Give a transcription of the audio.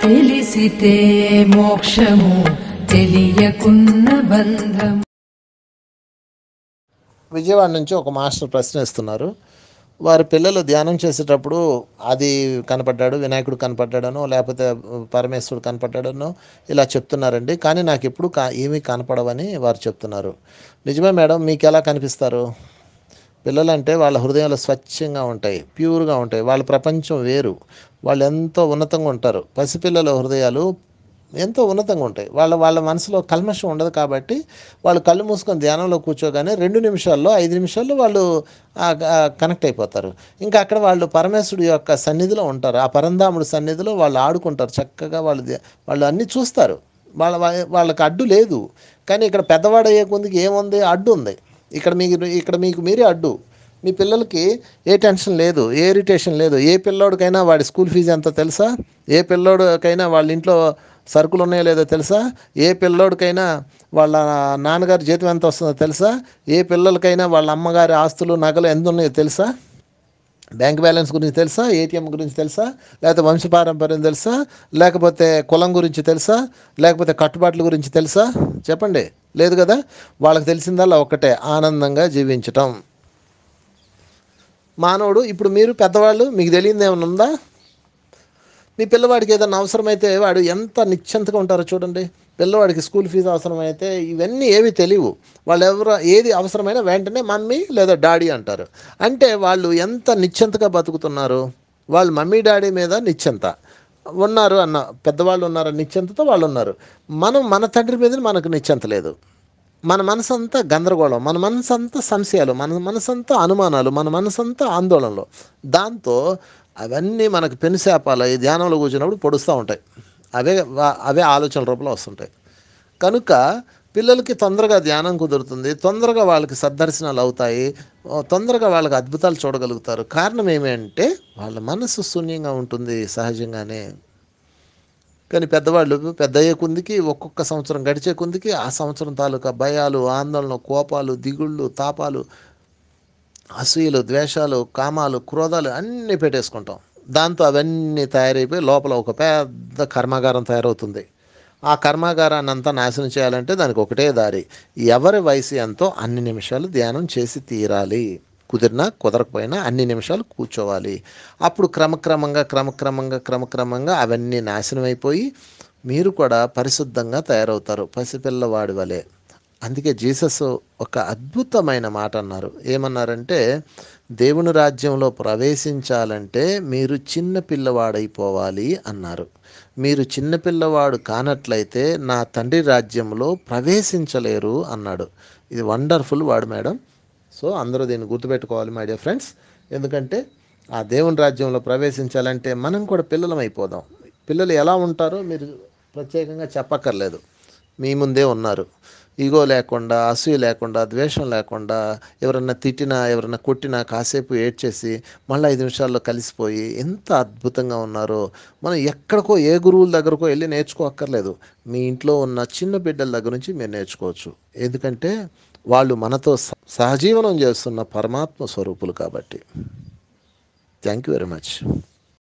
తెలిసితే మోక్షము తెలియకున్న బంధం. విజయవాడ నుంచి ఒక మాస్టర్ ప్రశ్న ఇస్తున్నారు. వారి పిల్లలు ధ్యానం చేసేటప్పుడు అది కనపడ్డాడు, వినాయకుడు కనపడ్డాడనో లేకపోతే పరమేశ్వరుడు కనపడ్డాడనో ఇలా చెప్తున్నారండి. కానీ నాకు ఎప్పుడు ఏమీ కనపడవని వారు చెప్తున్నారు. నిజమే మేడం, మీకు ఎలా కనిపిస్తారు? పిల్లలంటే వాళ్ళ హృదయాలు స్వచ్ఛంగా ఉంటాయి, ప్యూర్గా ఉంటాయి. వాళ్ళ ప్రపంచం వేరు, వాళ్ళు ఎంతో ఉన్నతంగా ఉంటారు. పసిపిల్లల హృదయాలు ఎంతో ఉన్నతంగా ఉంటాయి. వాళ్ళ వాళ్ళ మనసులో కల్మషం ఉండదు. కాబట్టి వాళ్ళు కళ్ళు మూసుకొని ధ్యానంలో కూర్చోగానే 2 నిమిషాల్లో 5 నిమిషాల్లో వాళ్ళు కనెక్ట్ అయిపోతారు. ఇంకా అక్కడ వాళ్ళు పరమేశ్వరుడు యొక్క సన్నిధిలో ఉంటారు. ఆ పరంధాముడి సన్నిధిలో వాళ్ళు ఆడుకుంటారు చక్కగా. వాళ్ళు అన్నీ చూస్తారు. వాళ్ళకి అడ్డు లేదు. కానీ ఇక్కడ పెద్దవాడు అయ్యే కొద్దికి ఏముంది? అడ్డు ఉంది. ఇక్కడ మీకు మీరే అడ్డు. మీ పిల్లలకి ఏ టెన్షన్ లేదు, ఏ ఇరిటేషన్ లేదు. ఏ పిల్లోడికైనా వాడి స్కూల్ ఫీజు ఎంతో తెలుసా? ఏ పిల్లోడికైనా వాళ్ళ ఇంట్లో సరుకులు ఉన్నాయో లేదో తెలుసా? ఏ పిల్లోడికైనా వాళ్ళ నాన్నగారి జీతం ఎంత వస్తుందో తెలుసా? ఏ పిల్లలకైనా వాళ్ళ అమ్మగారి ఆస్తులు నగలు ఎంత ఉన్నాయో తెలుసా? బ్యాంక్ బ్యాలెన్స్ గురించి తెలుసా? ఏటీఎం గురించి తెలుసా? లేకపోతే వంశపారంపర్యం తెలుసా? లేకపోతే కులం గురించి తెలుసా? లేకపోతే కట్టుబాట్ల గురించి తెలుసా? చెప్పండి. లేదు కదా. వాళ్ళకి తెలిసిందల్లా ఒక్కటే, ఆనందంగా జీవించటం. మానవుడు ఇప్పుడు మీరు పెద్దవాళ్ళు, మీకు తెలియదు ఏమైనా ఉందా? మీ పిల్లవాడికి ఏదైనా అవసరమైతే వాడు ఎంత నిశ్చింతగా ఉంటారో చూడండి. పిల్లవాడికి స్కూల్ ఫీజు అవసరమైతే ఇవన్నీ ఏవి తెలియవు. వాళ్ళు ఏది అవసరమైనా వెంటనే మమ్మీ లేదా డాడీ అంటారు. అంటే వాళ్ళు ఎంత నిశ్చింతగా బతుకుతున్నారు. వాళ్ళు మమ్మీ డాడీ మీద నిశ్చింత ఉన్నారు అన్న, పెద్దవాళ్ళు ఉన్నారు నిశ్చింతతో వాళ్ళు ఉన్నారు. మన తండ్రి మీద మనకు నిశ్చింత లేదు. మన మనసంతా గందరగోళం, మన మనసంతా సంశయాలు, మన మనసంతా అనుమానాలు, మన మనసంతా ఆందోళనలు. దాంతో అవన్నీ మనకు పెనుశాపాలు ఈ ధ్యానంలో కూర్చున్నప్పుడు పొడుస్తూ ఉంటాయి. అవే ఆలోచనల రూపంలో వస్తుంటాయి. కనుక పిల్లలకి తొందరగా ధ్యానం కుదురుతుంది, తొందరగా వాళ్ళకి సద్దర్శనాలు అవుతాయి, తొందరగా వాళ్ళకి అద్భుతాలు చూడగలుగుతారు. కారణం ఏమంటే వాళ్ళ మనసు శూన్యంగా ఉంటుంది సహజంగానే. కానీ పెద్దవాళ్ళు పెద్ద అయ్యే కొద్దికి, ఒక్కొక్క సంవత్సరం గడిచే కొద్దికి ఆ సంవత్సరం తాలూకా భయాలు, ఆందోళన, కోపాలు, దిగుళ్ళు, తాపాలు, అసూయలు, ద్వేషాలు, కామాలు, క్రోధాలు అన్నీ పెట్టేసుకుంటాం. దాంతో అవన్నీ తయారైపోయి లోపల ఒక పెద్ద కర్మాగారం తయారవుతుంది. ఆ కర్మాగారాన్ని అంతా నాశనం చేయాలంటే దానికి ఒకటే దారి. ఎవరి వయసు ఎంతో అన్ని నిమిషాలు ధ్యానం చేసి తీరాలి. కుదిరినా కుదరకపోయినా అన్ని నిమిషాలు కూర్చోవాలి. అప్పుడు క్రమక్రమంగా అవన్నీ నాశనం అయిపోయి మీరు కూడా పరిశుద్ధంగా తయారవుతారు, పసిపిల్లవాడి వలె. అందుకే జీసస్ ఒక అద్భుతమైన మాట అన్నారు. ఏమన్నారంటే, దేవుని రాజ్యంలో ప్రవేశించాలంటే మీరు చిన్న పిల్లవాడైపోవాలి అన్నారు. మీరు చిన్నపిల్లవాడు కానట్లయితే నా తండ్రి రాజ్యంలో ప్రవేశించలేరు అన్నాడు. ఇది వండర్ఫుల్ వర్డ్ మేడం. సో అందరూ దీన్ని గుర్తుపెట్టుకోవాలి మై డియర్ ఫ్రెండ్స్. ఎందుకంటే ఆ దేవుని రాజ్యంలో ప్రవేశించాలంటే మనం కూడా పిల్లలం అయిపోదాం. పిల్లలు ఎలా ఉంటారో మీరు ప్రత్యేకంగా చెప్పక్కర్లేదు. మీ ముందే ఉన్నారు. ఈగో లేకుండా, అసూయ లేకుండా, ద్వేషం లేకుండా, ఎవరన్నా తిట్టినా ఎవరన్నా కొట్టినా కాసేపు ఏడ్చేసి మళ్ళీ 5 నిమిషాల్లో కలిసిపోయి ఎంత అద్భుతంగా ఉన్నారో. మనం ఎక్కడికో ఏ గురువుల దగ్గరకో వెళ్ళి నేర్చుకోక్కర్లేదు. మీ ఇంట్లో ఉన్న చిన్న బిడ్డల దగ్గర నుంచి మీరు నేర్చుకోవచ్చు. ఎందుకంటే వాళ్ళు మనతో సహజీవనం చేస్తున్న పరమాత్మ స్వరూపులు కాబట్టి. Thank you very much.